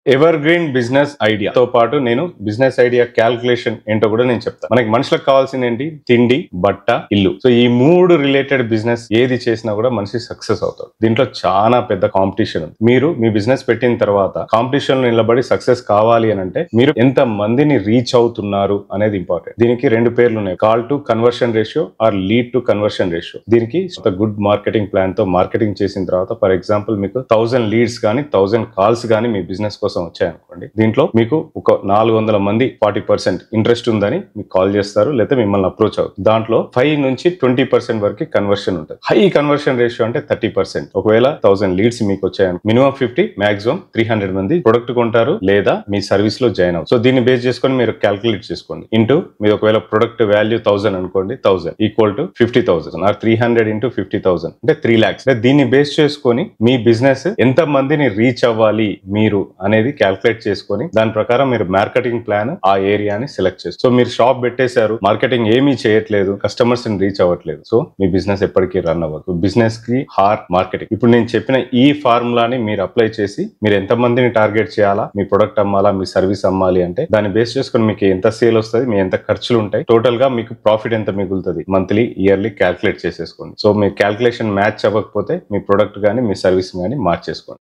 Ever green business idea తో పాటు నేను బిజినెస్ ఐడియా క్యాల్కులేషన్ ఏంటో కూడా నేను చెప్తాను. మనకి మనుషులకు కావాల్సింది ఏంటి? తిండి, బట్ట, ఇల్లు. సో ఈ మూడు రిలేటెడ్ బిజినెస్ ఏది చేసినా కూడా మనిషి సక్సెస్ అవుతాడు. దీంట్లో చాలా పెద్ద కాంపిటీషన్ ఉంది. మీరు మీ బిజినెస్ పెట్టిన తర్వాత కాంపిటీషన్ లో నిలబడి సక్సెస్ కావాలి అని అంటే మీరు ఎంత మందిని రీచ్ అవుతున్నారు అనేది ఇంపార్టెంట్. దీనికి రెండు పేర్లు ఉన్నాయి, call to conversion ratio are lead to conversion ratio. దీనికి గుడ్ మార్కెటింగ్ ప్లాన్ తో మార్కెటింగ్ చేసిన తర్వాత ఫర్ ఎగ్జాంపుల్ మీకు 1000 లీడ్స్ కానీ 1000 కాల్స్ కానీ మీ బిజినెస్ కోసం వచ్చాయనుకోండి, దీంట్లో మీకు ఒక 400 మంది 40% ఇంట్రెస్ట్ ఉందని మీకు కాల్ చేస్తారు, లేదా మిమ్మల్ని అప్రోచ్ అవుతుంది. దాంట్లో 5 నుంచి 20% వరకు కన్వర్షన్ ఉంటుంది. హై కన్వర్షన్ రేషియో అంటే 30%. ఒకవేళ 1000 లీడ్స్ మీకు వచ్చాయను, మినిమం 50, మాక్సిమం 300 మంది ప్రొడక్ట్ కొంటారు లేదా మీ సర్వీస్ లో జాయిన్ అవుతారు. సో దీన్ని బేస్ చేసుకొని మీరు క్యాల్కులేట్ చేసుకోండి. ఇంటూ మీరు ఒకవేళ ప్రొడక్ట్ వాల్యూ 1000 అనుకోండి, 1000 ఈక్వల్ టు 50,000 ఆర్ 300 ఇంటూ 50,000 అంటే 3 lakhs. దీన్ని బేస్ చేసుకొని మీ బిజినెస్ ఎంత మందిని రీచ్ అవ్వాలి మీరు అనేది క్యాల్కులేట్ చేసుకొని దాని ప్రకారం మీరు మార్కెటింగ్ ప్లాన్ ఆ ఏరియాని సెలెక్ట్ చేస్తారు. సో మీరు షాప్ పెట్టేశారు, మార్కెటింగ్ ఏమీ చేయట్లేదు, కస్టమర్స్ ని రీచ్ అవ్వట్లేదు, సో మీ బిజినెస్ ఎప్పటికీ రన్ అవ్వదు. బిజినెస్ కి హార్డ్ మార్కెటింగ్. ఇప్పుడు నేను చెప్పిన ఈ ఫార్ములాని మీరు అప్లై చేసి మీరు ఎంత మందిని టార్గెట్ చేయాలా, మీ ప్రొడక్ట్ అమ్మాలా, మీ సర్వీస్ అమ్మాలి అంటే దాన్ని బేస్ చేసుకొని మీకు ఎంత సేల్ వస్తుంది, మీ ఎంత ఖర్చులు ఉంటాయి, టోటల్ గా మీకు ప్రాఫిట్ ఎంత మిగులుతుంది, మంత్లీ ఇయర్లీ క్యాల్కులేట్ చేసేసుకోండి. సో మీ క్యాల్కులేషన్ మ్యాచ్ అవ్వకపోతే మీ ప్రొడక్ట్ కానీ మీ సర్వీస్ కానీ మార్చేసుకోండి.